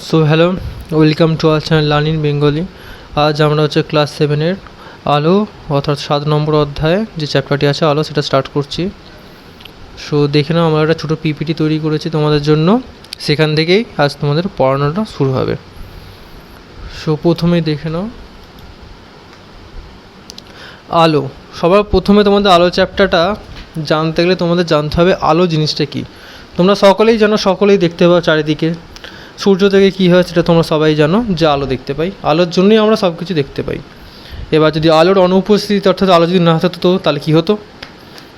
So hello, welcome to our channel learn in Bengali. আজ আমরা class 7-এর আলো অর্থাৎ 7 নম্বর অধ্যায়ে যে চ্যাপ্টারটি আছে আলো, সেটা স্টার্ট করছি। সো দেখে নাও, আমরা একটা ছোটো পিপিটি তৈরি করেছি তোমাদের জন্য, সেখান থেকেই আজ তোমাদের পড়ানোটা শুরু হবে। সো প্রথমেই দেখে নাও আলো। সবার প্রথমে তোমাদের আলো চ্যাপ্টারটা জানতে গেলে তোমাদের জানতে হবে আলো জিনিসটা কী। তোমরা সকলেই জানো, সকলেই দেখতে পাও চারিদিকে সূর্য থেকে কী হয় সেটা তোমরা সবাই জানো, যে আলো দেখতে পাই। আলোর জন্যই আমরা সব কিছু দেখতে পাই। এবার যদি আলোর অনুপস্থিতি অর্থাৎ আলো যদি না থাকতো তাহলে কী হতো?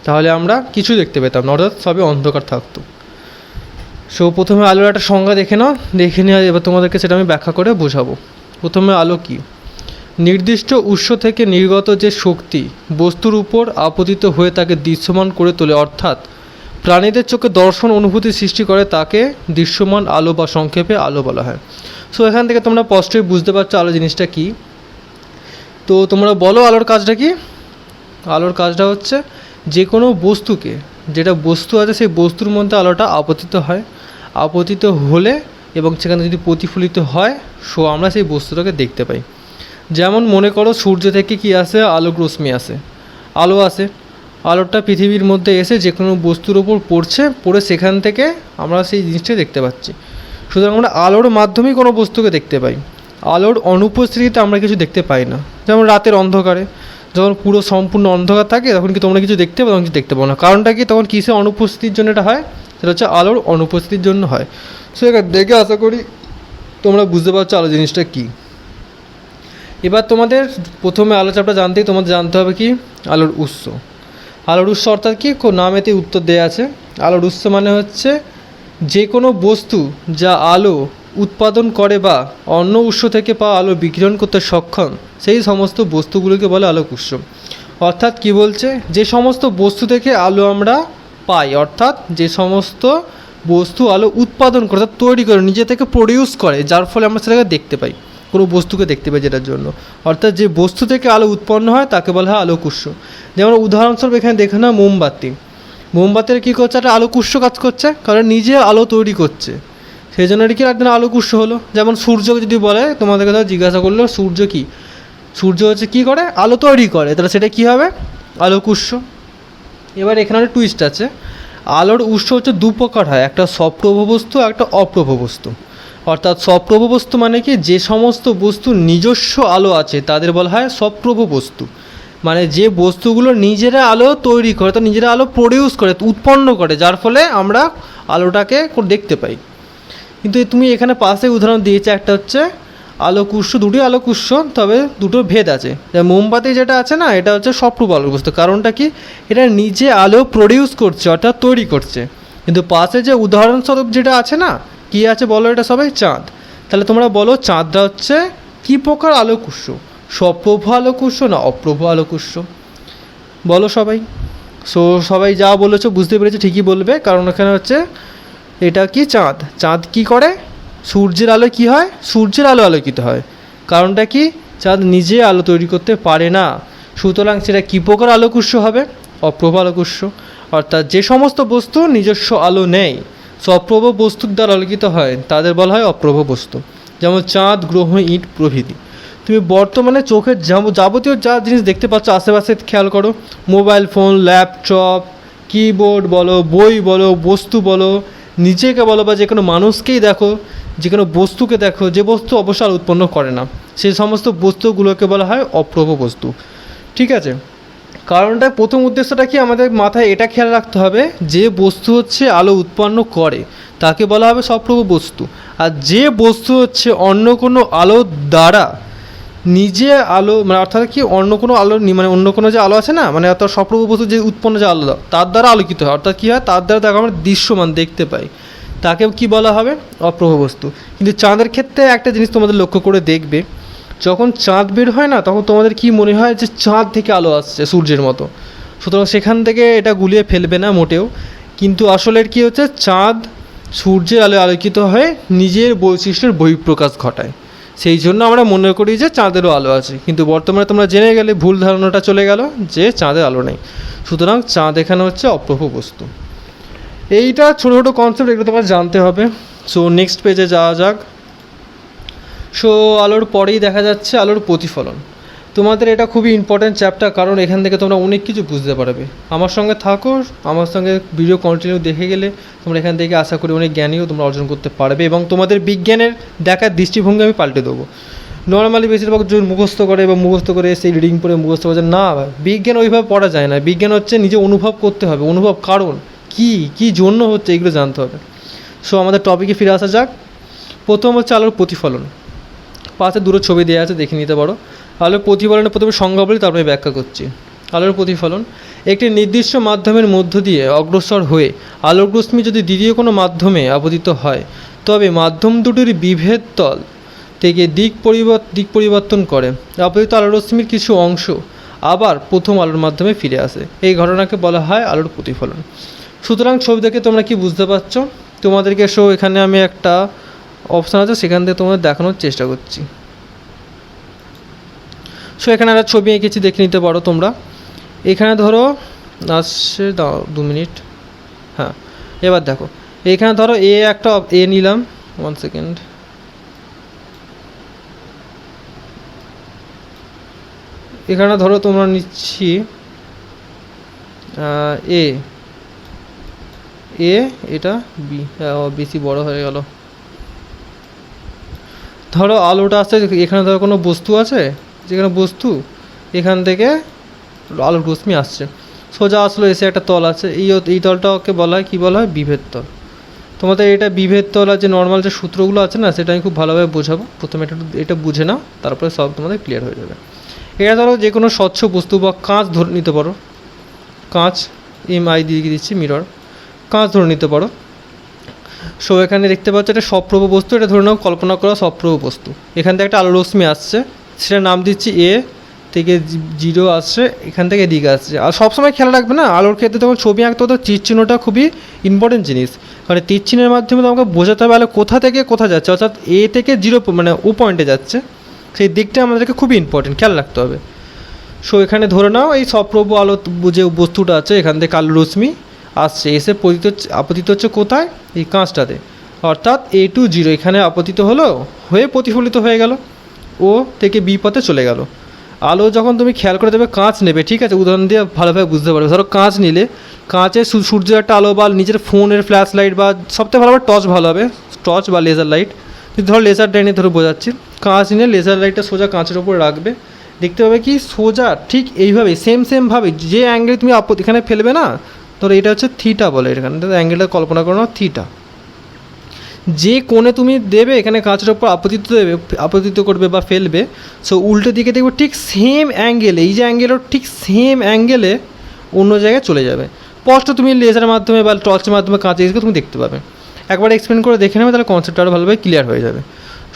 তাহলে আমরা কিছু দেখতে পেতাম না, অর্থাৎ সবই অন্ধকার থাকতো। সো প্রথমে আলোর একটা সংজ্ঞা দেখে নিয়ে এবার তোমাদেরকে সেটা আমি ব্যাখ্যা করে বোঝাবো। প্রথমে আলো কী? নির্দিষ্ট উৎস থেকে নির্গত যে শক্তি বস্তুর উপর আপতিত হয়ে তাকে দৃশ্যমান করে তোলে, অর্থাৎ প্রাণীদের চোখে দর্শন অনুভূতি সৃষ্টি করে, তাকে দৃশ্যমান আলো বা সংক্ষেপে আলো বলা হয়। সো এখান থেকে তোমরা স্পষ্টই বুঝতে পারছো আলো জিনিসটা কী। তো তোমরা বলো আলোর কাজটা কি? আলোর কাজটা হচ্ছে যে কোনো বস্তুকে, যেটা বস্তু আছে সেই বস্তুর মধ্যে আলোটা আপতিত হয়, আপতিত হলে এবং সেখানে যদি প্রতিফলিত হয়, সো আমরা সেই বস্তুটাকে দেখতে পাই। যেমন মনে করো সূর্য থেকে কি আসে? আলোক রশ্মি আসে, আলো আসে। আলোটা পৃথিবীর মধ্যে এসে যে কোনো বস্তুর ওপর পড়ে সেখান থেকে আমরা সেই জিনিসটা দেখতে পাচ্ছি। সুতরাং আমরা আলোর মাধ্যমেই কোনো বস্তুকে দেখতে পাই। আলোর অনুপস্থিতিতে আমরা কিছু দেখতে পাই না। যেমন রাতের অন্ধকারে যখন পুরো সম্পূর্ণ অন্ধকার থাকে তখন কি তোমরা কিছু দেখতে পাও? কিছু দেখতে পাও না। কারণটা কি? তখন কিসের অনুপস্থিতির জন্য এটা হয়? সেটা হচ্ছে আলোর অনুপস্থিতির জন্য হয়। সো এখানে দেখে আশা করি তোমরা বুঝতে পারছো আলো জিনিসটা কী। এবার তোমাদের প্রথমে আলো চ্যাপ্টার জানতেই তোমাদের জানতে হবে কি? আলোর উৎস। আলোর উৎস অর্থাৎ কি? নামেতে উত্তর দেওয়া আছে। আলোর উৎস মানে হচ্ছে যে কোনো বস্তু যা আলো উৎপাদন করে বা অন্য উৎস থেকে পাওয়া আলো বিকিরণ করতে সক্ষম, সেই সমস্ত বস্তুগুলোকে বলে আলোক উৎস। অর্থাৎ কি বলছে? যে সমস্ত বস্তু থেকে আলো আমরা পাই, অর্থাৎ যে সমস্ত বস্তু আলো উৎপাদন করে, অর্থাৎ তৈরি করে, নিজে থেকে প্রডিউস করে, যার ফলে আমরা সেটাকে দেখতে পাই, কোনো বস্তুকে দেখতে পাই যেটার জন্য। অর্থাৎ যে বস্তু থেকে আলো উৎপন্ন হয় তাকে বলা হয় আলোক উৎস। যেমন উদাহরণস্বরূপ এখানে দেখে না মোমবাতি। মোমবাতির কী করছে? একটা আলোক উৎস কাজ করছে, কারণ নিজে আলো তৈরি করছে, সেই জন্য এটা কি একদিন আলোক উৎস হলো। যেমন সূর্যকে যদি বলে, তোমাদেরকে ধর জিজ্ঞাসা করলো সূর্য কি? সূর্য হচ্ছে কী করে? আলো তৈরি করে, তাহলে সেটা কী হবে? আলোক উৎস। এবার এখানে একটা টুইস্ট আছে। আলোর উৎস হচ্ছে দু প্রকার হয়, একটা সপ্রভ বস্তু, একটা অপ্রভ বস্তু। অর্থাৎ সপ্রভ বস্তু মানে কি? যে সমস্ত বস্তুর নিজস্ব আলো আছে তাদের বলা হয় সপ্রভ বস্তু। মানে যে বস্তুগুলো নিজেরা আলো তৈরি করে, তো নিজেরা আলো প্রডিউস করে, উৎপন্ন করে, যার ফলে আমরা আলোটাকে দেখতে পাই। কিন্তু তুমি এখানে পাশে উদাহরণ দিয়েছে, একটা হচ্ছে আলোক উৎস, দুটি আলোক উৎস, তবে দুটো ভেদ আছে। মোমবাতি যেটা আছে না, এটা হচ্ছে সপ্রভ আলোক বস্তু। কারণটা কি? এটা নিজে আলো প্রডিউস করছে, অর্থাৎ তৈরি করছে। কিন্তু পাশে যে উদাহরণস্বরূপ যেটা আছে না, কী আছে বলো? এটা সবাই চাঁদ। তাহলে তোমরা বলো চাঁদটা হচ্ছে কী প্রকার আলোক উৎস? সপ্রভ আলোক উৎস না অপ্রভ আলোক উৎস? বলো সবাই। সো সবাই যা বলেছো বুঝতে পেরেছো, ঠিকই বলবে, কারণ এখানে হচ্ছে এটা কি? চাঁদ। চাঁদ কি করে? সূর্যের আলো কি হয়? সূর্যের আলো আলোকিত হয়। কারণটা কি? চাঁদ নিজে আলো তৈরি করতে পারে না, সুতরাং সেটা কী প্রকার আলোক উৎস হবে? অপ্রভ আলোক উৎস। অর্থাৎ যে সমস্ত বস্তু নিজস্ব আলো নেয়, সপ্রভ বস্তুর দ্বারা আলোকিত হয়, তাদের বলা হয় অপ্রভ বস্তু। যেমন চাঁদ, গ্রহ, ইট প্রভৃতি। তুমি বর্তমানে চোখের যাবতীয় যা জিনিস দেখতে পাচ্ছ আশেপাশে খেয়াল করো। মোবাইল ফোন, ল্যাপটপ, কিবোর্ড বলো, বই বলো, বস্তু বলো, নিজেকে বলো, বা যে কোনো মানুষকেই দেখো, যে কোনো বস্তুকে দেখো, যে বস্তু অবশ্যই আলো উৎপন্ন করে না, সেই সমস্ত বস্তুগুলোকে বলা হয় অপ্রভ বস্তু। ঠিক আছে? কারণটা, প্রথম উদ্দেশ্যটা কি? আমাদের মাথায় এটা খেয়াল রাখতে হবে, যে বস্তু হচ্ছে আলো উৎপন্ন করে তাকে বলা হবে সপ্রভ বস্তু। আর যে বস্তু হচ্ছে অন্য কোনো আলো দ্বারা নিজে আলো, মানে অর্থাৎ কি অন্য কোনো আলো, মানে অন্য কোনো যে আলো আছে না, মানে অর্থাৎ সপ্রভ বস্তু যে উৎপন্ন যে আলো তার দ্বারা আলোকিত হয়, অর্থাৎ কী হয়? তার দ্বারা তাকে আমরা দৃশ্যমান দেখতে পাই, তাকে কি বলা হবে? অপ্রভ বস্তু। কিন্তু চাঁদের ক্ষেত্রে একটা জিনিস তোমাদের লক্ষ্য করে দেখবে, যখন চাঁদ বের হয় না, তখন তোমাদের কি মনে হয়? যে চাঁদ থেকে আলো আসছে সূর্যের মতো। সুতরাং সেখান থেকে এটা গুলিয়ে ফেলবে না মোটেও। কিন্তু আসলে কী হচ্ছে? চাঁদ সূর্যের আলো আলোকিত হয়ে নিজের বৈশিষ্ট্যের বহিঃপ্রকাশ ঘটায়, সেই জন্য আমরা মনে করি যে চাঁদেরও আলো আছে। কিন্তু বর্তমানে তোমরা জেনে গেলে, ভুল ধারণাটা চলে গেল যে চাঁদের আলো নেই। সুতরাং চাঁদ এখানে হচ্ছে অপ্রভ বস্তু। এইটা ছোটো ছোটো কনসেপ্ট, এগুলো তোমার জানতে হবে। সো নেক্সট পেজে যাওয়া যাক। সো আলোর পরেই দেখা যাচ্ছে আলোর প্রতিফলন। তোমাদের এটা খুবই ইম্পর্ট্যান্ট চ্যাপ্টার, কারণ এখান থেকে তোমরা অনেক কিছু বুঝতে পারবে। আমার সঙ্গে থাকো, আমার সঙ্গে ভিডিও কন্টিনিউ দেখে গেলে তোমরা এখান থেকে আশা করি অনেক জ্ঞানীও তোমরা অর্জন করতে পারবে, এবং তোমাদের বিজ্ঞানের দেখার দৃষ্টিভঙ্গি আমি পাল্টে দেবো। নর্মালি বেশিরভাগ যদি মুখস্থ করে বা মুখস্থ করে সেই রিডিং পড়ে মুখস্থ করে, না বিজ্ঞান ওইভাবে পড়া যায় না। বিজ্ঞান হচ্ছে নিজে অনুভব করতে হবে, অনুভব কারণ কী জন্য হচ্ছে এগুলো জানতে হবে। সো আমাদের টপিকে ফিরে আসা যাক। প্রথম হচ্ছে আলোর প্রতিফলন। পাশে দুটো ছবি দেওয়া আছে, দেখে নিতে পারো। আলোর প্রতিফলনের প্রথমে সংজ্ঞা বলি, তারপরে ব্যাখ্যা করছি। আলোর প্রতিফলন একটি নির্দিষ্ট মাধ্যমের মধ্য দিয়ে অগ্রসর হয়ে আলোক রশ্মি যদি দ্বিতীয় কোনো মাধ্যমে আপতিত হয়, তবে মাধ্যম দুটির বিভেদ তল থেকে দিক পরিবর্তন করে আপতিত আলোর রশ্মির কিছু অংশ আবার প্রথম আলোর মাধ্যমে ফিরে আসে। এই ঘটনাকে বলা হয় আলোর প্রতিফলন। সুতরাং ছবি দেখে তোমরা কি বুঝতে পারছো? তোমাদেরকে এখানে আমি একটা অপশান আছে, সেখান থেকে তোমাদের দেখানোর চেষ্টা করছি। সো এখানে একটা ছবি এঁকেছি, দেখে নিতে পারো তোমরা। এখানে ধরো আসছে, দাও 2 মিনিট। হ্যাঁ, এবার দেখো এখানে ধরো একটা নিলাম, 1 সেকেন্ড। এখানে ধরো তোমরা নিচ্ছি এটা বি, বেশি বড় হয়ে গেল। ধরো আলোটা আসছে, এখানে ধরো কোনো বস্তু আছে, যেখানে বস্তু এখান থেকে আলোর রশ্মি আসছে, সোজা আসলো, এসে একটা তল আছে। এই তলটাকে বলা হয়, কী বলা হয়? বিভেদ তল। তোমাদের এটা বিভেদ তল আর যে নর্মাল যে সূত্রগুলো আছে না, সেটা আমি খুব ভালোভাবে বোঝাবো। প্রথমে এটা বুঝে নাও, তারপরে সব তোমাদের ক্লিয়ার হয়ে যাবে। এটা ধরো যে কোনো স্বচ্ছ বস্তু বা কাঁচ ধরে নিতে পারো, কাঁচ MI দিয়ে দিচ্ছি, মিরর, কাঁচ ধরে নিতে পারো। সো এখানে দেখতে পাচ্ছ এটা সপ্রভ বস্তু, এটা ধরে নাও কল্পনা করা সপ্রভ বস্তু। এখান থেকে একটা আলো রশ্মি আসছে, সেটা নাম দিচ্ছি A থেকে 0 আসছে, এখান থেকে এদিকে আসছে। আর সবসময় খেয়াল রাখবে না, আলোর ক্ষেত্রে তখন ছবি আঁকতে হতো তীর চিহ্নটা খুবই ইম্পর্টেন্ট জিনিস, কারণ তীর চিহ্নের মাধ্যমে তোমাকে বোঝাতে হবে আলো কোথা থেকে কোথা যাচ্ছে, অর্থাৎ A থেকে 0 মানে ও পয়েন্টে যাচ্ছে, সেই দিকটা আমাদেরকে খুবই ইম্পর্টেন্ট, খেয়াল রাখতে হবে। সো এখানে ধরে নাও এই সপ্রভ আলো যে বস্তুটা আছে, এখান থেকে আলো রশ্মি আসছে, এসে আপতিত হচ্ছে কোথায়? এই কাঁচটাতে, অর্থাৎ A to 0 এখানে আপতিত হলো, হয়ে প্রতিফলিত হয়ে গেল, ও থেকে B পথে চলে গেল। আলো যখন তুমি খেয়াল করে দেবে, কাঁচ নেবে, ঠিক আছে, উদাহরণ দিয়ে ভালোভাবে বুঝতে পারবে। ধরো কাঁচ নিলে, কাঁচে সূর্যের একটা আলো বা নিজের ফোনের ফ্ল্যাশ লাইট বা সবথেকে ভালো হবে টর্চ, ভালো হবে টর্চ বা লেজার লাইট। ধরো লেজার লাইট নিয়ে ধরো বোঝাচ্ছি, কাঁচ নিয়ে লেজার লাইটটা সোজা কাঁচের ওপর রাখবে, দেখতে পাবে কি সোজা ঠিক এইভাবে সেমভাবে যে অ্যাঙ্গেলে তুমি এখানে ফেলবে না, ধরো এটা হচ্ছে থিটা বলে, এখানে অ্যাঙ্গেলটা কল্পনা করো না, থিটা। যে কোণে তুমি দেবে এখানে কাঁচের ওপর আপতিত করবে বা ফেলবে, সো উল্টো দিকে দেখবে ঠিক সেম অ্যাঙ্গেলে, এই যে অ্যাঙ্গেলের ঠিক সেম অ্যাঙ্গেলে অন্য জায়গায় চলে যাবে। স্পষ্ট তুমি লেজারের মাধ্যমে বা টর্চের মাধ্যমে কাঁচে এসে তুমি দেখতে পাবে। একবার এক্সপেরিমেন্ট করে দেখে নেবে, তাহলে কনসেপ্টটা আরও ভালোভাবে ক্লিয়ার হয়ে যাবে।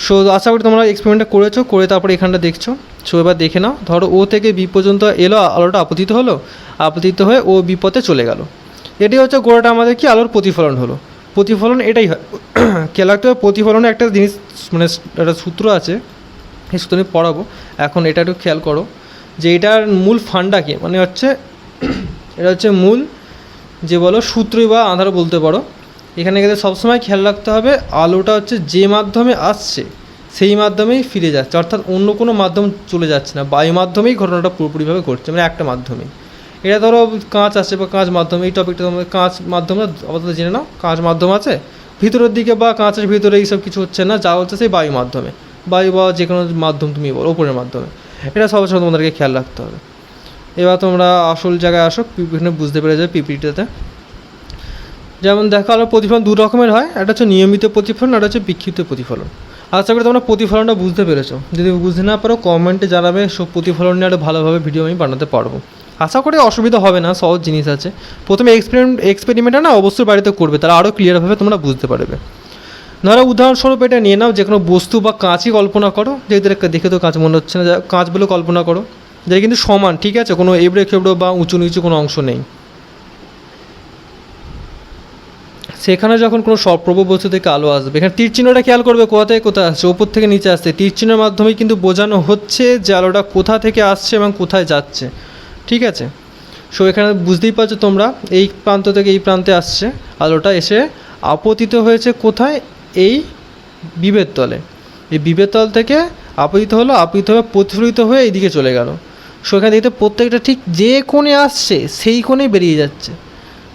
সো আশা করি তোমরা এক্সপেরিমেন্টটা করেছো, করে তারপরে এখানটা দেখছো। সো এবার দেখে নাও, ধরো ও থেকে বি পর্যন্ত এলো, আলোটা আপতিত হলো, আপতিত হয়ে ও বি পথে চলে গেল। এটি হচ্ছে গোড়াটা আমাদের কি আলোর প্রতিফলন হলো। প্রতিফলন এটাই হয়, খেয়াল রাখতে হবে। প্রতিফলনে একটা জিনিস মানে একটা সূত্র আছে, এই সূত্র আমি পড়াবো, এখন এটা একটু খেয়াল করো যে এটার মূল ফান্ডা কি, মানে হচ্ছে এটা হচ্ছে মূল যে বলো সূত্রই বা আধার বলতে পারো। এখানে কিন্তু সবসময় খেয়াল রাখতে হবে আলোটা হচ্ছে যে মাধ্যমে আসছে সেই মাধ্যমেই ফিরে যাচ্ছে, অর্থাৎ অন্য কোনো মাধ্যম চলে যাচ্ছে না, বায়ু মাধ্যমেই ঘটনাটা পুরোপুরিভাবে ঘটছে, মানে একটা মাধ্যমেই। এটা ধরো কাঁচ আছে বা কাঁচ মাধ্যমে, এই টপিকটা তোমাদের কাঁচ মাধ্যমে আপাতত জেনে নাও, কাঁচ মাধ্যম আছে ভিতরের দিকে বা কাঁচের ভিতরে এইসব কিছু হচ্ছে না, যা হচ্ছে সেই বায়ু মাধ্যমে, বায়ু বা যে কোনো মাধ্যম তুমি বলো ওপরের মাধ্যমে, এটা সবসময় তোমাদেরকে খেয়াল রাখতে হবে। এবার তোমরা আসল জায়গায় আসো, এখানে বুঝতে পেরে যাবে পিপিটিতে। যেমন দেখো আলোর প্রতিফলন দু রকমের হয়, একটা হচ্ছে নিয়মিত প্রতিফলন, একটা হচ্ছে বিক্ষিপ্ত প্রতিফলন। আশা করি তোমরা প্রতিফলনটা বুঝতে পেরেছো, যদি বুঝতে না পারো কমেন্টে জানাবে, সব প্রতিফলন নিয়ে আরও ভালোভাবে ভিডিও আমি বানাতে পারবো। আশা করি অসুবিধা হবে না, সহজ জিনিস আছে। প্রথমে এক্সপেরিমেন্টটা না অবশ্যই বাড়িতে করবে, তাহলে আরও ক্লিয়ারভাবে তোমরা বুঝতে পারবে। ধরো উদাহরণস্বরূপ এটা নিয়ে নাও, যে কোনো বস্তু বা কাঁচই কল্পনা করো, যে দেখে তো কাঁচ মনে হচ্ছে না, কাঁচ বলে কল্পনা করো, যেটা কিন্তু সমান, ঠিক আছে, কোনো এবড়ো খেবড়ো বা উঁচু নিচু কোনো অংশ নেই। সেখানে যখন কোনো সপ্রভ বস্তু থেকে আলো আসবে, এখানে তীর চিহ্নটা খেয়াল করবে, কোথা থেকে কোথায় আসছে, ওপর থেকে নিচে আসছে, তীর চিহ্নের মাধ্যমেই কিন্তু বোঝানো হচ্ছে যে আলোটা কোথা থেকে আসছে এবং কোথায় যাচ্ছে, ঠিক আছে। সো এখানে বুঝতেই পারছো তোমরা, এই প্রান্ত থেকে এই প্রান্তে আসছে আলোটা, এসে আপতিত হয়েছে কোথায়? এই বিভেদ তলে, এই বিভেদ তল থেকে আপতিত হলো, আপতিত হয়ে প্রতিফলিত হয়ে এইদিকে চলে গেল। সো এখানে দেখতে প্রত্যেকটা ঠিক যে কোণে আসছে সেই কোণেই বেরিয়ে যাচ্ছে।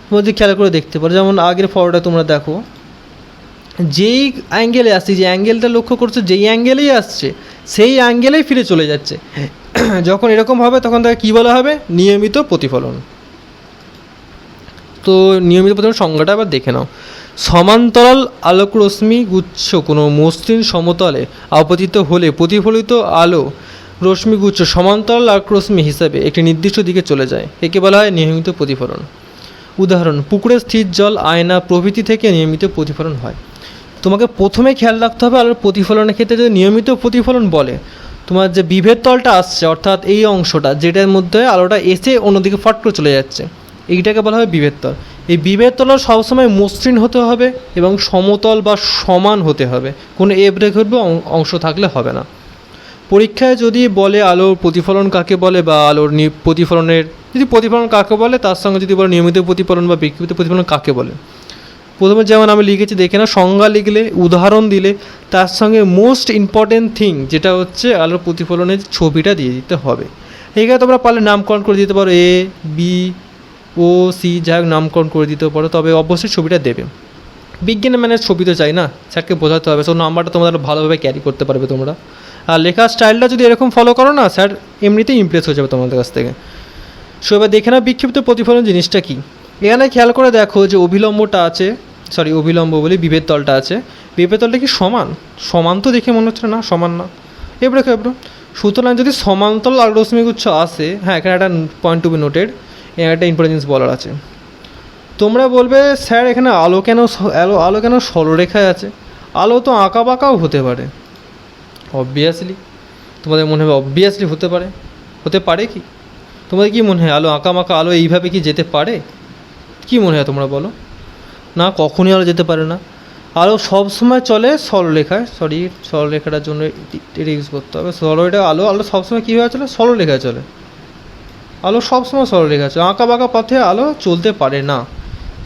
তোমরা যদি খেয়াল করে দেখতে পারো, যেমন আগের ফটোটা তোমরা দেখো, যেই অ্যাঙ্গেলে আসছে, যে অ্যাঙ্গেলটা লক্ষ্য করছো যেই অ্যাঙ্গেলেই আসছে সেই অ্যাঙ্গেলেই ফিরে চলে যাচ্ছে। যখন এরকম হবে তখন তাকে কী বলা হবে? নিয়মিত প্রতিফলন। তো নিয়মিত প্রতিফলন সংজ্ঞাটা আবার দেখে নাও। সমান্তরাল আলোকরশ্মি গুচ্ছ কোনো মসৃণ সমতলে আপতিত হলে প্রতিফলিত আলো রশ্মিগুচ্ছ সমান্তরাল আলোকরশ্মি হিসাবে একটি নির্দিষ্ট দিকে চলে যায়, একে বলা হয় নিয়মিত প্রতিফলন। উদাহরণ, পুকুরে স্থির জল, আয়না প্রভৃতি থেকে নিয়মিত প্রতিফলন হয়। তোমাকে প্রথমে খেয়াল রাখতে হবে আলোর প্রতিফলনের ক্ষেত্রে যদি নিয়মিত প্রতিফলন বলে, তোমার যে বিভেদ তলটা আসছে অর্থাৎ এই অংশটা যেটার মধ্যে আলোটা এসে অন্যদিকে ফট করে চলে যাচ্ছে, এইটাকে বলা হয় বিভেদ তল। এই বিভেদ তল সবসময় মসৃণ হতে হবে এবং সমতল বা সমান হতে হবে, কোনো এবড়ে খেবড়ে অংশ থাকলে হবে না। পরীক্ষায় যদি বলে আলোর প্রতিফলন কাকে বলে বা আলোর প্রতিফলনের যদি প্রতিফলন কাকে বলে তার সঙ্গে যদি বলে নিয়মিত প্রতিফলন বা বিক্ষিপ্ত প্রতিফলন কাকে বলে, প্রথমে যেমন আমি লিখেছি দেখে না, সংজ্ঞা লিখলে, উদাহরণ দিলে, তার সঙ্গে মোস্ট ইম্পর্টেন্ট থিং যেটা হচ্ছে আলোর প্রতিফলনের ছবিটা দিয়ে দিতে হবে। এখানে তোমরা পারলে নামকরণ করে দিতে পারো, এ বি ও সি যাই হোক নামকরণ করে দিতে পারো, তবে অবশ্যই ছবিটা দেবে। বিজ্ঞানের মানে ছবি তো চাই না, স্যারকে বোঝাতে হবে, সো নাম্বারটা তোমাদের ভালোভাবে ক্যারি করতে পারবে তোমরা। আর লেখার স্টাইলটা যদি এরকম ফলো করো না, স্যার এমনিতেই ইমপ্রেস হয়ে যাবে তোমাদের কাছ থেকে। সো এবার দেখে না বিক্ষিপ্ত প্রতিফলন জিনিসটা কী। এখানে খেয়াল করে দেখো যে অভিলম্বটা আছে, অভিলম্ব বলি বিভেদ তলটা আছে, বিভেদ তলটা কি সমান? সমান তো দেখে মনে হচ্ছে না, সমান না, এবড়ো খেবড়ো। সুতরাং যদি সমান্তরাল আলোকরশ্মিগুচ্ছ আসে, হ্যাঁ এখানে একটা পয়েন্ট টু বি নোটেড, একটা ইম্পর্টেন্স বলার আছে। তোমরা বলবে স্যার এখানে আলো কেন সরলরেখায় আছে? আলো তো আঁকা বাঁকাও হতে পারে। অবভিয়াসলি তোমাদের মনে হবে অবভিয়াসলি হতে পারে কি? তোমাদের কি মনে হয় আলো আঁকা বাঁকা আলো এইভাবে কি যেতে পারে? কি মনে হয় তোমরা বলো? না, কখনই আলো যেতে পারে না। আলো সবসময় চলে সরলরেখায়, সরলরেখাটার জন্য এটা ইউজ করতে হবে। আলো সবসময় কীভাবে চলে? সরলরেখায় চলে। আলো সবসময় সরলরেখায় চলে, আঁকা বাঁকা পথে আলো চলতে পারে না।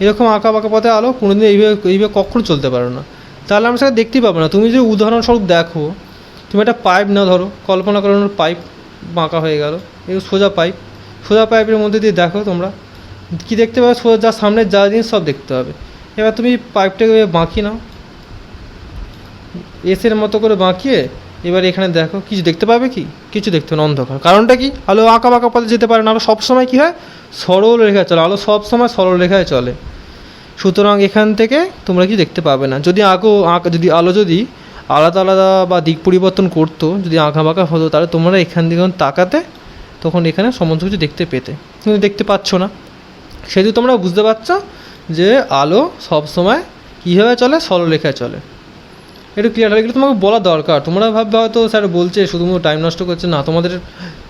এরকম আঁকা বাঁকা পথে আলো কোনোদিন এইভাবে কখনো চলতে পারে না, তাহলে আমরা সেটা দেখতেই পাবো না। তুমি যদি উদাহরণস্বরূপ দেখো, তুমি একটা পাইপ না ধরো, কল্পনা করানোর পাইপ বাঁকা হয়ে গেল, এই সোজা পাইপের মধ্যে দিয়ে দেখো তোমরা কী দেখতে পাবে? সোজা যা সামনে যা জিনিস সব দেখতে হবে। এবার তুমি পাইপটাকে বাঁকিয়ে নাও, এসের মতো করে বাঁকিয়ে, এবার এখানে দেখো কিছু দেখতে পাবে কি? কিছু দেখতে হবে না, অন্ধকার। কারণটা কি? আলো আঁকা বাঁকা পথে যেতে পারে না, আলো সবসময় কী হয়? সরল রেখায় চলে, আলো সবসময় সরল রেখায় চলে। সুতরাং এখান থেকে তোমরা কি দেখতে পাবে না। যদি আলো যদি আলাদা আলাদা বা দিক পরিবর্তন করতো, যদি আঁকা বাঁকা হতো, তাহলে তোমরা এখান থেকে তাকাতে তখন এখানে সমস্ত কিছু দেখতে পেতে, কিন্তু দেখতে পাচ্ছ না। সেহেতু তোমরা বুঝতে পারছো যে আলো সবসময় কীভাবে চলে? সরলরেখায় চলে। একটু ক্লিয়ার হয়ে গেলে তোমাকে বলা দরকার। তোমরা ভাববে হয়তো স্যার বলছে শুধুমাত্র টাইম নষ্ট করছে, না, তোমাদের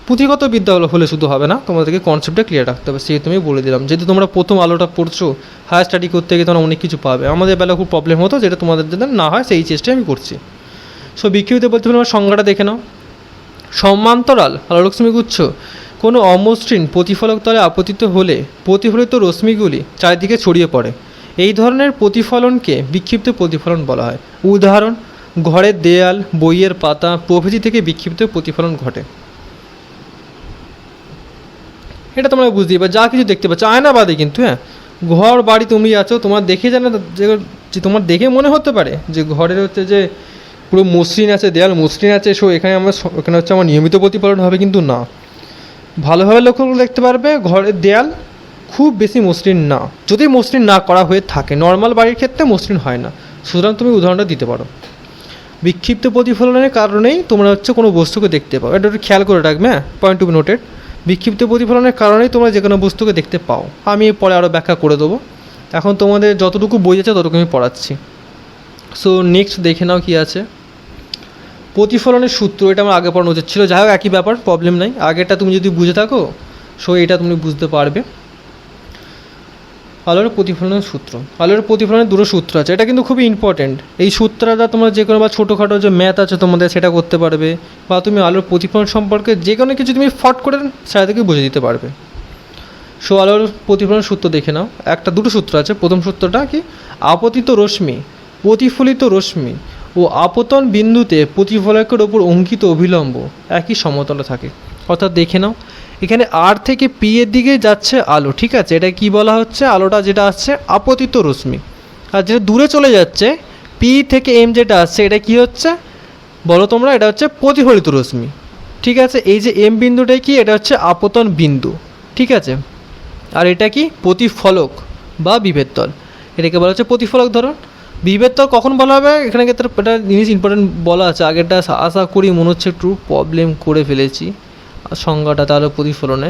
পুঁথিগত বিদ্যা হলে শুধু হবে না, তোমাদেরকে কনসেপ্টটা ক্লিয়ার রাখতে হবে। সেহেতু আমি বলে দিলাম, যেহেতু তোমরা প্রথম আলোটা পড়ছো, হায়ার স্টাডি করতে গিয়ে তোমরা অনেক কিছু পাবে। আমাদের বেলা খুব প্রবলেম হতো, যেটা তোমাদের জন্য না হয় সেই চেষ্টাই আমি করছি। সো বিক্ষিপ্ত বলতে আমার সংজ্ঞাটা দেখে নাও। সমান্তরাল আলোকরশ্মিগুচ্ছ কোনো অমসৃণ প্রতিফলক তলে আপতিত হলে প্রতিফলিত রশ্মিগুলি চারিদিকে ছড়িয়ে পড়ে। এই ধরনের প্রতিফলনকে বিক্ষিপ্ত প্রতিফলন বলা হয়। উদাহরণ, ঘরের দেয়াল, বইয়ের পাতা প্রভৃতি থেকে বিক্ষিপ্ত প্রতিফলন ঘটে। এটা তোমরা বুঝতেই পারো, যা কিছু দেখতে পাচ্ছ আয়না বাদে, কিন্তু হ্যাঁ ঘর বাড়ি তুমি আছো, তোমার দেখে জানো যে তোমার দেখে মনে হতে পারে যে ঘরের হচ্ছে যে পুরো মসৃণ আছে, দেয়াল মসৃণ আছে, সো এখানে হচ্ছে আমার নিয়মিত প্রতিফলন হবে, কিন্তু না। ভালোভাবে লক্ষ্য করে দেখতে পারবে ঘরের দেয়াল খুব বেশি মসৃণ না, যদি মসৃণ না করা হয়ে থাকে। নর্মাল বাড়ির ক্ষেত্রে মসৃণ হয় না, সুতরাং তুমি উদাহরণটা দিতে পারো। বিক্ষিপ্ত প্রতিফলনের কারণেই তোমরা হচ্ছে কোনো বস্তুকে দেখতে পাও, এটা একটু খেয়াল করে রাখবে, হ্যাঁ, পয়েন্ট টু বি নোটেড। বিক্ষিপ্ত প্রতিফলনের কারণেই তোমরা যে কোনো বস্তুকে দেখতে পাও। আমি পরে আরও ব্যাখ্যা করে দেবো, এখন তোমাদের যতটুকু বই আছে ততটুকু আমি পড়াচ্ছি। সো নেক্সট দেখে নাও কি আছে। প্রতিফলনের সূত্র, এটা আমার আগে পড়ানো উচিত ছিল, যাই হোক একই ব্যাপার, প্রবলেম নাই। আগেরটা তুমি যদি বুঝে থাকো, সো এটা তুমি বুঝতে পারবে। আলোর প্রতিফলনের সূত্র, আলোর প্রতিফলনের দুটো সূত্র আছে, এটা কিন্তু খুবই ইম্পর্টেন্ট। এই সূত্রটা তোমরা যে কোনো বা ছোটোখাটো যে ম্যাথ আছে তোমাদের সেটা করতে পারবে, বা তুমি আলোর প্রতিফলন সম্পর্কে যে কোনো কিছু তুমি ফট করে সেটা থেকে বুঝে দিতে পারবে। সো আলোর প্রতিফলনের সূত্র দেখে নাও। দুটো সূত্র আছে। প্রথম সূত্রটা কি? আপতিত রশ্মি প্রতিফলিত রশ্মি ও আপতন বিন্দুতে প্রতিফলকের ওপর অঙ্কিত অভিলম্ব একই সমতলে থাকে। অর্থাৎ দেখে নাও, এখানে আর থেকে পি এর দিকে যাচ্ছে আলো, ঠিক আছে, এটা কি বলা হচ্ছে, আলোটা যেটা আসছে আপতিত রশ্মি। আর যেটা দূরে চলে যাচ্ছে পি থেকে এম যেটা আসছে এটা কি হচ্ছে বলো তোমরা, এটা হচ্ছে প্রতিফলিত রশ্মি। ঠিক আছে, এই যে এম বিন্দুটাই কি, এটা হচ্ছে আপতন বিন্দু, ঠিক আছে। আর এটা কি প্রতিফলক বা বিভেদ তল, এটাকে বলা হচ্ছে প্রতিফলক। ধরো বিভেদ তল কখন বলা হবে, এখানে ক্ষেত্রে একটা জিনিস ইম্পর্টেন্ট বলা আছে, আগেরটা আশা করি মনে হচ্ছে একটু প্রবলেম করে ফেলেছি সংজ্ঞাটা তাহলে প্রতিফলনে।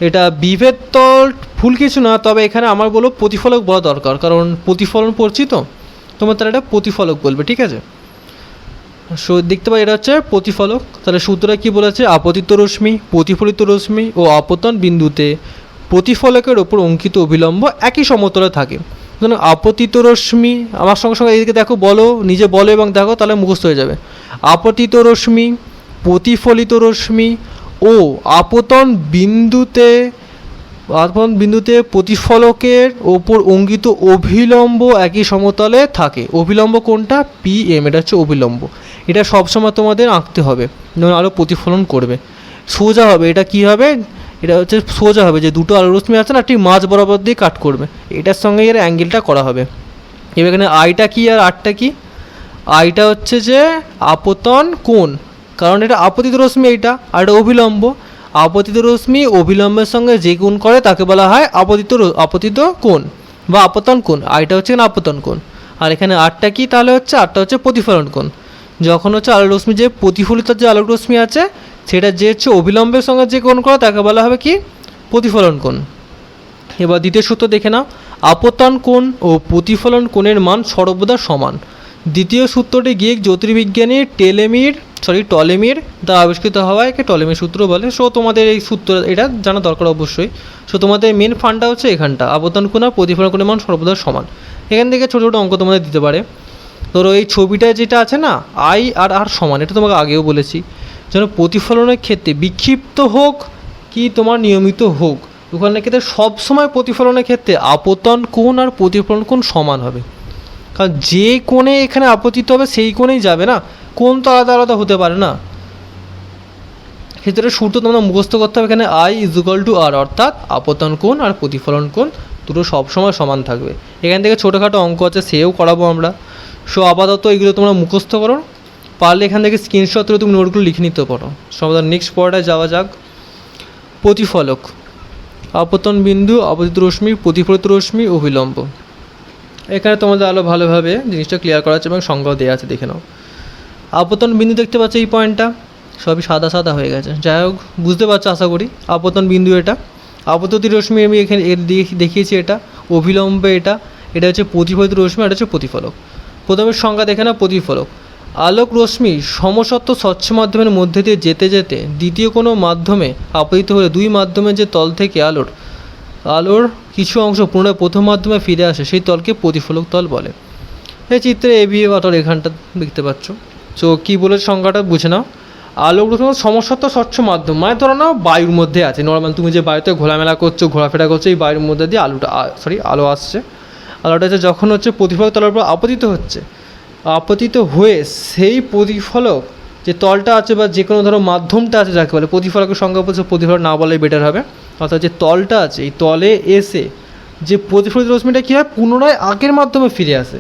এটা বিভেদ তল ভুল কিছু না, তবে এখানে আমার বলো প্রতিফলক বলা দরকার, কারণ প্রতিফলন পড়ছি তো, তোমার তাহলে এটা প্রতিফলক বলবে, ঠিক আছে। সো দেখতে পাই এটা হচ্ছে প্রতিফলক। তাহলে সূত্রটা কি বলেছে, আপতিত রশ্মি, প্রতিফলিত রশ্মি ও আপতন বিন্দুতে প্রতিফলকের ওপর অঙ্কিত অভিলম্ব একই সমতলে থাকে। ধরুন আপতিত রশ্মি, আমার সঙ্গে সঙ্গে এদিকে দেখো, বলো নিজে বলো এবং দেখো, তাহলে মুখস্থ হয়ে যাবে। আপতিত রশ্মি, প্রতিফলিত রশ্মি ও আপতন বিন্দুতে প্রতিফলকের ওপর অঙ্কিত অভিলম্ব একই সমতলে থাকে। অভিলম্ব কোনটা, পি এম, এটা হচ্ছে অভিলম্ব। এটা সবসময় তোমাদের আঁকতে হবে যখন আলো প্রতিফলন করবে, সোজা হবে। এটা কি হবে, এটা হচ্ছে সোজা হবে, যে দুটো আলো রশ্মি আছে না, ঠিক মাঝ বরাবর দিয়ে কাট করবে, এটার সঙ্গে এর অ্যাঙ্গেলটা করা হবে। এবার এখানে আইটা কি আর আরটা কি, আইটা হচ্ছে যে আপতন কোণ, কারণ এটা আপতিত রশ্মি, এইটা আর এটা অভিলম্ব। আপতিত রশ্মি অভিলম্বের সঙ্গে যে কোণ করে তাকে বলা হয় আপতিত কোণ বা আপতন কোণ। আইটা হচ্ছে আপতন কোণ। আর এখানে আরটা কি, তাহলে হচ্ছে আরটা হচ্ছে প্রতিফলন কোণ। যখন হচ্ছে আলোক রশ্মি, যে প্রতিফলিত যে আলোক রশ্মি আছে সেটা যে হচ্ছে অভিলম্বের সঙ্গে যে কোণ করে তাকে বলা হবে কি, প্রতিফলন কোণ। এবার দ্বিতীয় সূত্র দেখে নাও, আপতন কোণ ও প্রতিফলন কোণের মান সর্বদা সমান। দ্বিতীয় সূত্রটি গ্রিক জ্যোতির্বিজ্ঞানী টলেমির দ্বারা আবিষ্কৃত হওয়ায় একে টলেমির সূত্র বলে। সো তোমাদের এই সূত্র এটা জানা দরকার অবশ্যই। সো তোমাদের মেন ফান্ডটা হচ্ছে এখানটা, আপতন কোণ আর প্রতিফলন কোণের মান সর্বদা সমান। এখান থেকে ছোটো ছোটো অঙ্ক তোমাদের দিতে পারে। ধরো এই ছবিটা যেটা আছে না, আই আর আর সমান, এটা তোমাকে আগেও বলেছি, যেন প্রতিফলনের ক্ষেত্রে বিক্ষিপ্ত হোক কি তোমার নিয়মিত হোক, ওখানে ক্ষেত্রে সবসময় প্রতিফলনের ক্ষেত্রে আপতন কোণ আর প্রতিফলন কোণ সমান হবে। কারণ যে কোণে এখানে আপতিত হবে সেই কোণেই যাবে না, কোণ তো আলাদা আলাদা হতে পারে না। ক্ষেত্রে সূত্র তোমরা মুখস্থ করতে হবে, এখানে আই ইজ ইকুয়াল টু আর, অর্থাৎ আপতন কোণ আর প্রতিফলন কোণ দুটো সবসময় সমান থাকবে। এখান থেকে ছোটোখাটো অঙ্ক আছে, সেও করাবো আমরা। সো আপাতত এগুলো তোমরা মুখস্থ করো, পারলে এখান থেকে স্ক্রিনশট করে তুমি নোটগুলো লিখে নিতে পারো। সমাধান নেক্সট পর্যায়ে যাওয়া যাক। প্রতিফলক, আপতন বিন্দু, আপতিত রশ্মি, প্রতিফলিত রশ্মি, অভিলম্ব। এখানে তোমাদের আলো ভালোভাবে জিনিসটা ক্লিয়ার করা আছে এবং সংজ্ঞাও দেওয়া আছে, দেখে নাও। আপতন বিন্দু দেখতে পাচ্ছ, এই পয়েন্টটা সবই সাদা সাদা হয়ে গেছে, যাই হোক বুঝতে পারছো আশা করি। আপতন বিন্দু এটা, আপতিত রশ্মি আমি এখানে দেখিয়েছি, এটা অভিলম্ব, এটা হচ্ছে প্রতিফলিত রশ্মি, এটা হচ্ছে প্রতিফলক। প্রথমে সংজ্ঞা দেখে না, প্রতিফলক আলোক রশ্মি সমসত্ব স্বচ্ছ মাধ্যমের মধ্যে দিয়ে যেতে যেতে দ্বিতীয় কোনো মাধ্যমে আপতিত হলে দুই মাধ্যমের যে তল থেকে আলোর কিছু অংশ পুনরায় প্রথম মাধ্যমে ফিরে আসে, সেই তলকে প্রতিফলক তল বলে। এই চিত্রে এবি অতল এখানটা দেখতে পাচ্ছ। তো কী বলে সংজ্ঞাটা বুঝে নাও। আলোক রশ্মি সমসত্ব স্বচ্ছ মাধ্যম, মানে ধরো নাও বায়ুর মধ্যে আছে, নর্মাল তুমি যে বায়ুতে ঘোরামেলা করছো, ঘোরাফেরা করছো, এই বায়ুর মধ্যে দিয়ে আলো আসছে। আলোটা হচ্ছে যখন হচ্ছে প্রতিফলক তলের উপর আপতিত হয়ে সেই প্রতিফলক যে তলটা আছে বা যে কোনো ধরো মাধ্যমটা আছে যাকে বলে, প্রতিফলকের সংজ্ঞা বলছে প্রতিফলক না বলাই বেটার হবে। অর্থাৎ যে তলটা আছে এই তলে এসে যে প্রতিফলিত রশ্মিটা কী হয়, পুনরায় আগের মাধ্যমে ফিরে আসে,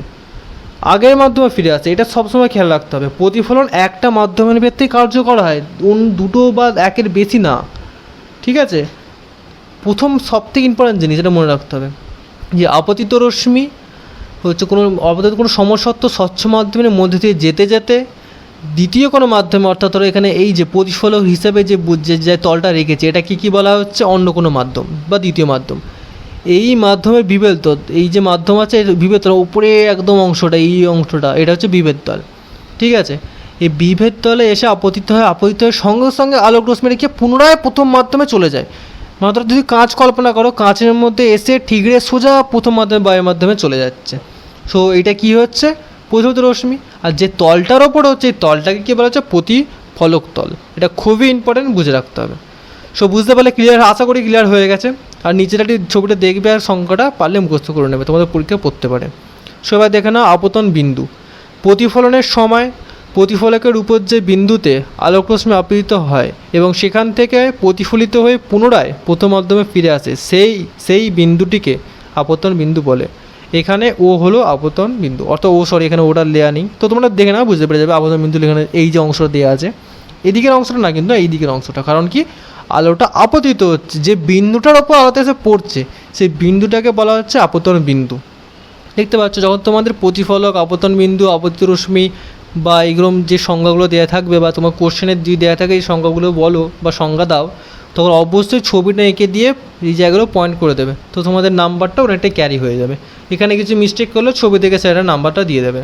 এটা সবসময় খেয়াল রাখতে হবে। প্রতিফলন একটা মাধ্যমের ভিত্তিতে কার্যকর হয়, দুটো বা একের বেশি না, ঠিক আছে। প্রথম সবথেকে ইম্পর্টেন্ট জিনিস এটা মনে রাখতে হবে যে আপতিত রশ্মি হচ্ছে কোনো সমসত্ব স্বচ্ছ মাধ্যমের মধ্যে দিয়ে যেতে যেতে দ্বিতীয় কোনো মাধ্যমে, অর্থাৎ ধরো এখানে এই যে প্রতিফলক হিসেবে যে তলটা রেখেছে, এটা কি বলা হচ্ছে, অন্য কোনো মাধ্যম বা দ্বিতীয় মাধ্যম। এই মাধ্যমের বিভেদ তল, এই যে মাধ্যম আছে বিভেদ তল উপরে একদম অংশটা, এই অংশটা এটা হচ্ছে বিভেদ তল, ঠিক আছে। এই বিভেদ তলে এসে আপতিত হয় সঙ্গে সঙ্গে আলোক রশ্মি রেখে পুনরায় প্রথম মাধ্যমে চলে যায়। মাত্র যদি কাঁচ কল্পনা করো, কাঁচের মধ্যে এসে ঠিকরে সোজা প্রথম মাধ্যমে বায়ুর মাধ্যমে চলে যাচ্ছে। সো এটা কি হচ্ছে, প্রতিফলিত রশ্মি। আর যে তলটার ওপর হচ্ছে এই তলটাকে কী বলা হচ্ছে, প্রতিফলক তল। এটা খুবই ইম্পর্টেন্ট, বুঝে রাখতে হবে। সো বুঝতে পারলে ক্লিয়ার, আশা করি ক্লিয়ার হয়ে গেছে। আর নিচের একটি ছবিটা দেখবে আর সংখ্যাটা পারলে মুখস্থ করে নেবে, তোমাদের পরীক্ষা পড়তে পারে। সো এবার দেখে নাও আপতন বিন্দু। প্রতিফলনের সময় প্রতিফলকের উপর যে বিন্দুতে আলোকরশ্মি আপতিত হয় এবং সেখান থেকে প্রতিফলিত হয়ে পুনরায় প্রথম মাধ্যমে ফিরে আসে সেই বিন্দুটিকে আপতন বিন্দু বলে। এখানে ও হলো আপতন বিন্দু, অর্থাৎ এখানে ওটা লেয়া নেই, তো তোমরা দেখে না বুঝতে পেরে যাবে আপতন বিন্দু এখানে এই যে অংশটা দেওয়া আছে, এদিকের অংশটা না কিন্তু এই দিকের অংশটা, কারণ কি আলোটা আপতিত হচ্ছে যে বিন্দুটার ওপর আলোতে এসে পড়ছে সেই বিন্দুটাকে বলা হচ্ছে আপতন বিন্দু। দেখতে পাচ্ছ যখন তোমাদের প্রতিফলক, আপতন বিন্দু, আপতিত রশ্মি বা এগুলো যে সংজ্ঞাগুলো দেওয়া থাকবে বা তোমার কোশ্চেনের যদি দেওয়া থাকে এই সংজ্ঞাগুলো বলো বা সংজ্ঞা দাও, তখন অবশ্যই ছবিটা এঁকে দিয়ে এই জায়গাগুলো পয়েন্ট করে দেবে, তো তোমাদের নাম্বারটা অনেকটাই ক্যারি হয়ে যাবে। এখানে কিছু মিস্টেক করলে ছবি দেখে স্যারের নাম্বারটা দিয়ে দেবে,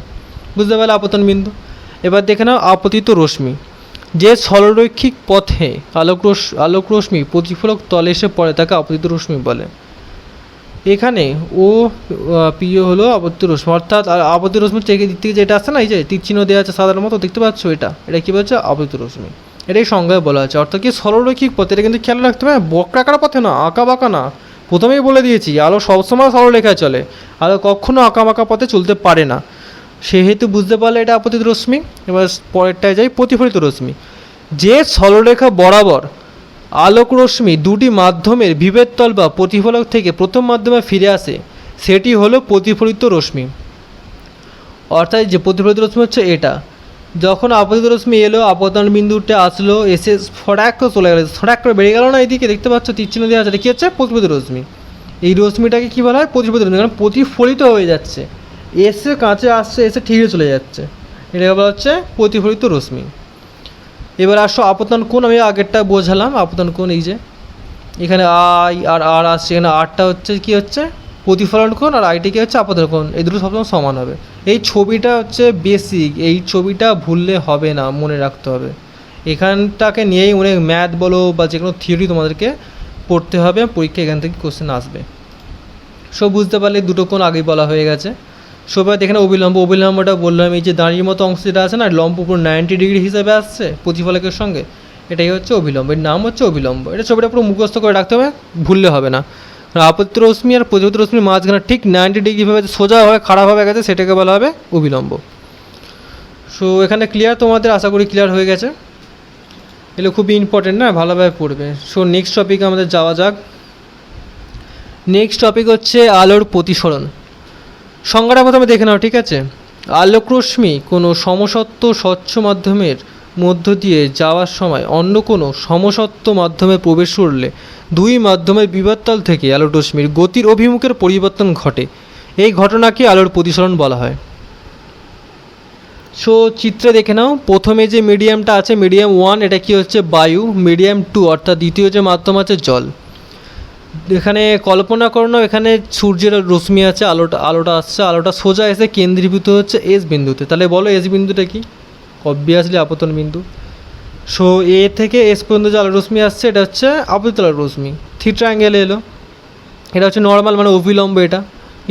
বুঝতে পারলে আপতন বিন্দু। এবার দেখে নাও আপতিত রশ্মি, যে সরলরৈখিক পথে আলোকরশ্মি প্রতিফলক তলে এসে পড়ে তাকে আপতিত রশ্মি বলে। এখানে ও প্রিয় হলো আপতিত রশ্মি, অর্থাৎ আপতিত রশ্মির দিক থেকে যেটা আসছে না, এই যে তীর চিহ্ন দেওয়া আছে সাধারণ মতো, দেখতে পাচ্ছ এটা কী বলছে আপতিত রশ্মি, এটাই সংজ্ঞায় বলা আছে। অর্থাৎ কি সরলরৈখিক পথে, এটা কিন্তু খেয়াল রাখতে হবে, বক্রাকার পথে না, আঁকা বাঁকা না। প্রথমেই বলে দিয়েছি আলো সবসময় সরলরেখায় চলে, আলো কখনো আঁকা বাঁকা পথে চলতে পারে না, সেহেতু বুঝতে পারলে এটা আপতিত রশ্মি। এবার পরেরটায় যাই, প্রতিফলিত রশ্মি, যে সরলরেখা বরাবর আলোক রশ্মি দুটি মাধ্যমের বিভেদতল বা প্রতিফলক থেকে প্রথম মাধ্যমে ফিরে আসে সেটি হলো প্রতিফলিত রশ্মি। অর্থাৎ যে প্রতিফলিত রশ্মি হচ্ছে এটা, যখন আপতিত রশ্মি এলো, আপতন বিন্দুতে আসলো, এসে ফটাক করে চলে গেল, ফটাক করে বেরিয়ে গেল না, এইদিকে দেখতে পাচ্ছ তীর চিহ্ন দেওয়া আছে, এটা কী হচ্ছে প্রতিফলিত রশ্মি। এই রশ্মিটাকে কী বলা হয় প্রতিফলিত রশ্মি, কারণ প্রতিফলিত হয়ে যাচ্ছে, এসে কাছে আসছে, এসে ঠিকই চলে যাচ্ছে, এটাকে বলা হচ্ছে প্রতিফলিত রশ্মি। এবার আসো আপতন কোণ, আমি আগেরটা বোঝালাম আপতন কোণ, এই যে এখানে আই আর আর আসছে, এখানে আরটা হচ্ছে কী হচ্ছে প্রতিফলন কোণ আর আইটি কী হচ্ছে আপতন কোণ, এই দুটো সবসময় সমান হবে। এই ছবিটা হচ্ছে বেসিক, এই ছবিটা ভুললে হবে না, মনে রাখতে হবে। এখানটাকে নিয়েই অনেক ম্যাথ বলো বা যে কোনো থিওরি তোমাদেরকে পড়তে হবে, পরীক্ষা এখান থেকে কোশ্চেন আসবে। সব বুঝতে পারলে দুটো কোণ আগেই বলা হয়ে গেছে। সবাই এখানে অবিলম্বটা বললাম, এই যে দাঁড়িয়ে মতো অংশ যেটা আছে না, লম্ব উপর 90 ডিগ্রি হিসাবে আসছে প্রতিফলকের সঙ্গে, এটাই হচ্ছে অবিলম্ব, এর নাম হচ্ছে অবিলম্ব। এটা ছবিটা পুরো মুখস্থ করে রাখতে হবে, ভুললে হবে না। আপতিত রশ্মি আর প্রতিফলিত রশ্মির মাঝখানে ঠিক 90 ডিগ্রিভাবে সোজাভাবে খারাপভাবে গেছে, সেটাকে বলা হবে অবিলম্ব। সো এখানে ক্লিয়ার, তোমাদের আশা করি ক্লিয়ার হয়ে গেছে, এগুলো খুবই ইম্পর্টেন্ট না, ভালোভাবে পড়বে। সো নেক্সট টপিকে আমাদের যাওয়া যাক। নেক্সট টপিক হচ্ছে আলোর প্রতিসরণ। সংজ্ঞাটা প্রথমে দেখে নাও, ঠিক আছে। আলোকরশ্মি কোনো সমসত্ব স্বচ্ছ মাধ্যমের মধ্য দিয়ে যাওয়ার সময় অন্য কোনো সমসত্ব মাধ্যমে প্রবেশ করলে দুই মাধ্যমের বিবাদতল থেকে আলোকরশ্মির গতির অভিমুখের পরিবর্তন ঘটে, এই ঘটনাকে আলোর প্রতিসরণ বলা হয়। সো চিত্রে দেখে নাও, প্রথমে যে মিডিয়ামটা আছে মিডিয়াম 1, এটা কি হচ্ছে বায়ু, মিডিয়াম 2 অর্থাৎ দ্বিতীয় যে মাধ্যম আছে জল। এখানে কল্পনা করো না, এখানে সূর্যের রশ্মি আছে, আলোটা আসছে, আলোটা সোজা এসে কেন্দ্রীভূত হচ্ছে এস বিন্দুতে, তাহলে বলো এস বিন্দুটা কি, অবভিয়াসলি আপতন বিন্দু। সো এ থেকে এস পর্যন্ত যে আলো রশ্মি আসছে এটা হচ্ছে আপতিত আলো রশ্মি, থিটা অ্যাঙ্গেল এলো, এটা হচ্ছে নর্মাল মানে অভিলম্ব। এটা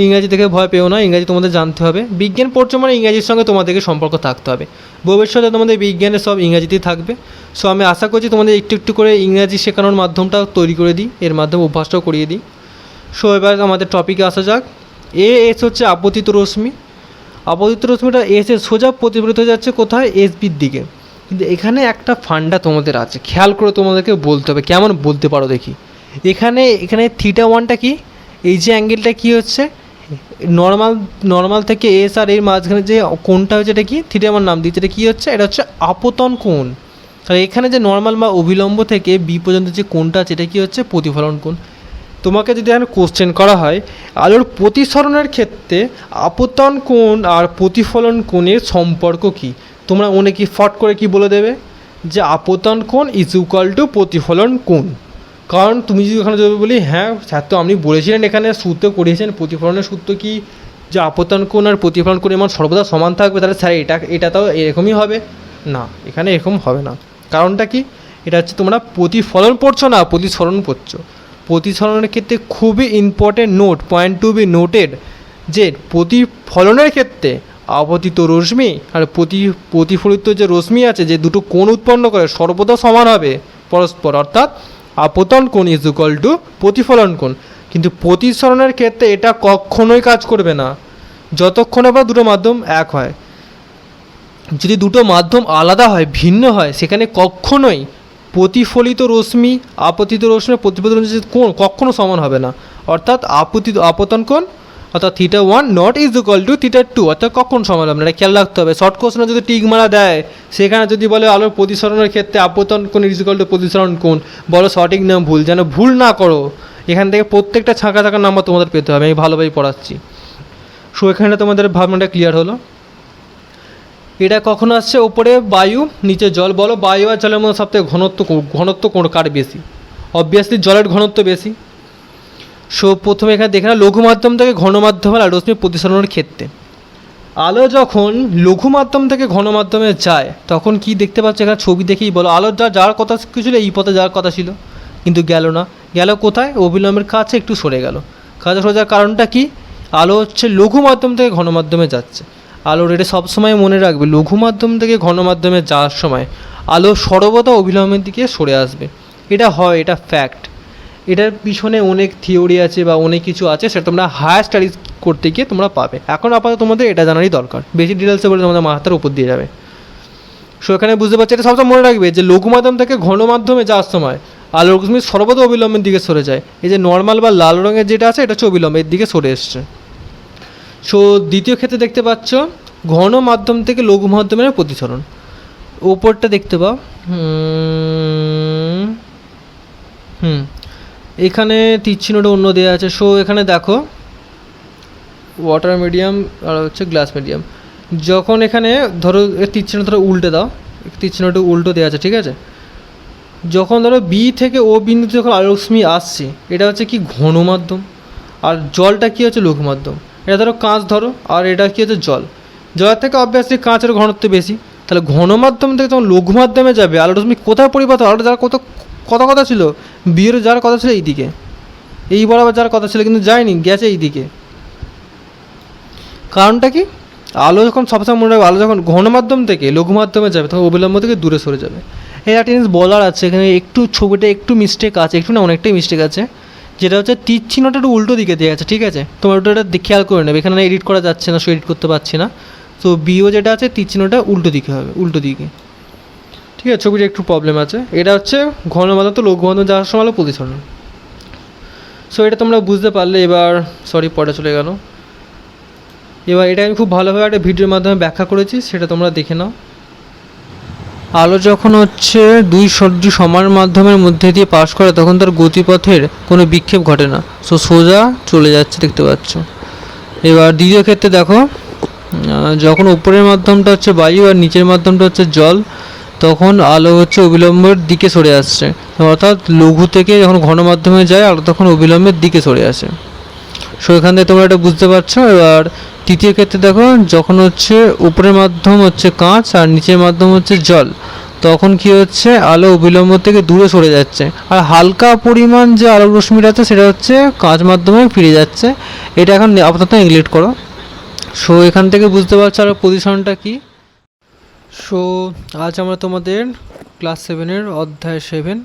ইংরাজি থেকে ভয় পেও না, ইংরাজি তোমাদের জানতে হবে, বিজ্ঞান পড়ছো মানে ইংরাজির সঙ্গে তোমাদেরকে সম্পর্ক থাকতে হবে, ভবিষ্যতে তোমাদের বিজ্ঞানের সব ইংরাজিতেই থাকবে। সো আমি আশা করছি তোমাদের একটু একটু করে ইংরাজি শেখানোর মাধ্যমটা তৈরি করে দিই, এর মাধ্যমে অভ্যাসটাও করিয়ে দিই। সো এবার আমাদের টপিকে আসা যাক। এস হচ্ছে আপতিত রশ্মি, আপতিত রশ্মিটা এস এর সোজা প্রতিফলিত হয়ে যাচ্ছে কোথায়, এসবির দিকে। কিন্তু এখানে একটা ফান্ডা তোমাদের আছে, খেয়াল করে তোমাদেরকে বলতে হবে, কেমন বলতে পারো দেখি। এখানে থিটা 1টা কি, এই যে অ্যাঙ্গেলটা কি হচ্ছে নর্মাল থেকে এস আর এর মাঝখানে যে কোণটা হচ্ছে এটা কি থিটা 1 নাম দিচ্ছে, এটা কী হচ্ছে, এটা হচ্ছে আপতন কোণ। তাহলে এখানে যে নর্মাল বা অভিলম্ব থেকে বি পর্যন্ত যে কোণটা আছে এটা কী হচ্ছে প্রতিফলন কোণ। তোমাকে যদি এখানে কোশ্চেন করা হয় আলোর প্রতিসরণের ক্ষেত্রে আপতন কোণ আর প্রতিফলন কোণের সম্পর্ক কী, তোমরা অনেকে ফট করে কি বলে দেবে যে আপতন কোণ ইজ ইকুয়াল টু প্রতিফলন কোণ। কারণ তুমি যদি ওখানে যদি বলি হ্যাঁ স্যার তো আপনি বলেছিলেন এখানে সূত্র করিয়েছেন প্রতিফলনের সূত্র কি যে আপতন কোণ আর প্রতিফলন কোণ এমন সর্বদা সমান থাকবে, তাহলে স্যার এটা তাও এরকমই হবে না, এখানে এরকম হবে না। কারণটা কি, এটা হচ্ছে তোমরা প্রতিফলন পড়ছো না প্রতিসরণ পড়ছো। প্রতিসরণের ক্ষেত্রে খুবই important note, point to be noted, যে প্রতিফলনের ক্ষেত্রে আপতিত রশ্মি আর প্রতিফলিত যে রশ্মি আছে যে দুটো কোণ উৎপন্ন করে সর্বদা সমান হবে পরস্পর, অর্থাৎ আপতন কোণ ইজ ইকুয়াল টু প্রতিফলন কোণ। কিন্তু প্রতিসরণের ক্ষেত্রে এটা কখনোই কাজ করবে না যতক্ষণ আবার দুটো মাধ্যম এক হয়। যদি দুটো মাধ্যম আলাদা হয়, ভিন্ন হয়, সেখানে কখনোই প্রতিফলিত রশ্মি আপতিত রশ্মি প্রতিফলিত রশ্মি কোণ কখনো সমান হবে না। অর্থাৎ আপতন কোণ অর্থাৎ θ1 নট ইজ ইকুয়াল টু θ2, অর্থাৎ কখন সমান হবে না, এটা খেয়াল রাখতে হবে। শর্ট কোশ্চেনে যদি টিক মারা দেয়, সেখানে যদি বলে আলোর প্রতিসরণের ক্ষেত্রে আপতন কোণ ইজ ইকুয়াল টু প্রতিসরণ কোণ, বলো সঠিক না ভুল, যেন ভুল না করো। এখান থেকে প্রত্যেকটা ছাঁকা ছাঁকা নাম্বার তোমাদের পেতে হবে, আমি ভালোভাবে পড়াচ্ছি। সো এখানে তোমাদের ভাবনাটা ক্লিয়ার হলো। এটা কখন আসছে, ওপরে বায়ু নিচে জল, বলো বায়ু আর জলের মধ্যে সবথেকে ঘনত্ব কোন কার বেশি? অবভিয়াসলি জলের ঘনত্ব বেশি। সো প্রথমে এখানে দেখে না লঘু মাধ্যম থেকে ঘন মাধ্যমে আলো রশ্মি প্রতিসরণের ক্ষেত্রে আলো যখন লঘু মাধ্যম থেকে ঘন মাধ্যমে যায় তখন কি দেখতে পাচ্ছ, এখানে ছবি দেখেই বলো আলোর যার কথা ছিল এই পথে যাওয়ার কথা ছিল, কিন্তু গেল না। গেল কোথায়? অবিলম্বের কাছে একটু সরে গেল। কাছে সরে যাওয়ার কারণটা কি? আলো হচ্ছে লঘু মাধ্যম থেকে ঘন মাধ্যমে যাচ্ছে। আলোর এটা সবসময় মনে রাখবে, লঘু মাধ্যম থেকে ঘন মাধ্যমে যাওয়ার সময় আলো সর্বদা অবিলম্বের দিকে সরে আসবে। এটা হয়, এটা ফ্যাক্ট। এটার পিছনে অনেক থিওরি আছে বা অনেক কিছু আছে, সেটা তোমরা হায়ার স্টাডিজ করতে গিয়ে তোমরা পাবে। এখন আপাতত তোমাদের এটা জানারই দরকার, বেশি ডিটেলসে বলে তোমাদের মাথার উপর দিয়ে যাবে। সো এখানে বুঝতে পারছি, এটা সবসময় মনে রাখবে যে লঘু মাধ্যম থেকে ঘন মাধ্যমে যাওয়ার সময় আলোর রশ্মি সর্বদা অবিলম্বের দিকে সরে যায়। এই যে নর্মাল বা লাল রঙের যেটা আছে এটা হচ্ছে অবিলম্বের দিকে সরে এসছে। সো দ্বিতীয় ক্ষেত্রে দেখতে পাচ্ছ ঘন মাধ্যম থেকে লঘু মাধ্যমের প্রতিসরণ। ওপরটা দেখতে পাও, এখানে তীর চিহ্নটা অন্য দেওয়া আছে। সো এখানে দেখো ওয়াটার মিডিয়াম আর হচ্ছে গ্লাস মিডিয়াম। যখন এখানে ধরো তীর চিহ্ন ধরো উল্টে দাও, তীর চিহ্নটা উল্টো দেওয়া আছে, ঠিক আছে। যখন ধরো বি থেকে ও বিন্দুতে যখন আলো রশ্মি আসছে, এটা হচ্ছে কি ঘন মাধ্যম, আর জলটা কি হচ্ছে লঘু মাধ্যম। এটা ধরো কাঁচ ধরো, আর এটা কি হচ্ছে জল। জলের থেকে অবভিয়াসলি কাঁচের ঘনত্ব বেশি, তাহলে ঘন মাধ্যম থেকে যখন লঘু মাধ্যমে যাবে আলো রশ্মি কোথায় পরিবর্তন, আলোটা যার কথা ছিল বিয়ের যার কথা ছিল এইদিকে, এই বরাবর যার কথা ছিল, কিন্তু যায়নি, গেছে এইদিকে। কারণটা কি? আলো যখন সবসময় মনে রাখবে, আলো যখন ঘন মাধ্যম থেকে লঘু মাধ্যমে যাবে তখন অবিলম্ব থেকে দূরে সরে যাবে। এই একটা জিনিস বলার আছে এখানে, একটু ছবিটা একটু মিস্টেক আছে, একটু না অনেকটাই মিস্টেক আছে। যেটা হচ্ছে তীর চিহ্নটা একটু উল্টো দিকে দেওয়া আছে, ঠিক আছে। তোমার ওটা খেয়াল করে নেবে, এখানে এডিট করা যাচ্ছে না, সো এডিট করতে পারছি না। তো বিও যেটা আছে তীর চিহ্নটা উল্টো দিকে হবে, উল্টো দিকে, ঠিক আছে। ছবিটা একটু প্রবলেম আছে। এটা হচ্ছে ঘন মাধ্যম তো লঘু মাধ্যম যাওয়ার সময় আলো প্রতিসরণ। সো এটা তোমরা বুঝতে পারলে। এবার সরি পরে চলে গেল। এবার এটা আমি খুব ভালোভাবে একটা ভিডিওর মাধ্যমে ব্যাখ্যা করেছি, সেটা তোমরা দেখে নাও। আলো যখন হচ্ছে দুই সহ্য সমান মাধ্যমের মধ্যে দিয়ে পাস করে তখন তার গতিপথের কোনো বিক্ষেপ ঘটে না, সো সোজা চলে যাচ্ছে, দেখতে পাচ্ছ। এবার দ্বিতীয় ক্ষেত্রে দেখো, যখন উপরের মাধ্যমটা হচ্ছে বায়ু আর নিচের মাধ্যমটা হচ্ছে জল, তখন আলো হচ্ছে অবিলম্বের দিকে সরে আসছে। অর্থাৎ লঘু থেকে যখন ঘন মাধ্যমে যায় আলো তখন অবিলম্বের দিকে সরে আসে। সো এখান থেকে তোমরা এটা বুঝতে পারছো। এবার তৃতীয় ক্ষেত্রে দেখো, যখন হচ্ছে উপরের মাধ্যম হচ্ছে কাঁচ আর নিচের মাধ্যম হচ্ছে জল, তখন কি হচ্ছে আলো অবিলম্ব থেকে দূরে সরে যাচ্ছে, আর হালকা পরিমাণ যে আলো রশ্মিটা আছে সেটা হচ্ছে কাঁচ মাধ্যমে ফিরে যাচ্ছে। এটা এখন আপাতত নেগলেক্ট করো। সো এখান থেকে বুঝতে পারছো আলো পজিশনটা কি। সো আজ আমরা তোমাদের ক্লাস 7-এর অধ্যায় 7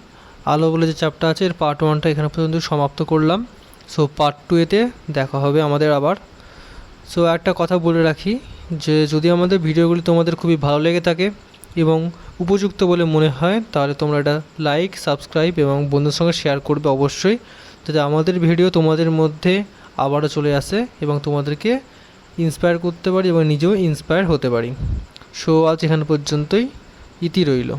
আলো বলে যে চ্যাপ্টার আছে এর পার্ট 1টা এখানে পর্যন্ত সমাপ্ত করলাম। সো পার্ট 2-এতে দেখা হবে আমাদের আবার। সো একটা কথা বলে রাখি যে যদি আমাদের ভিডিওগুলি তোমাদের খুবই ভালো লেগে থাকে এবং উপযুক্ত বলে মনে হয়, তাহলে তোমরা এটা লাইক, সাবস্ক্রাইব এবং বন্ধুদের সঙ্গে শেয়ার করবে অবশ্যই, যাতে আমাদের ভিডিও তোমাদের মধ্যে আবারও চলে আসে এবং তোমাদেরকে ইন্সপায়ার করতে পারি এবং নিজেও ইন্সপায়ার হতে পারি। সো আজ এখানে পর্যন্তই ইতি রইল।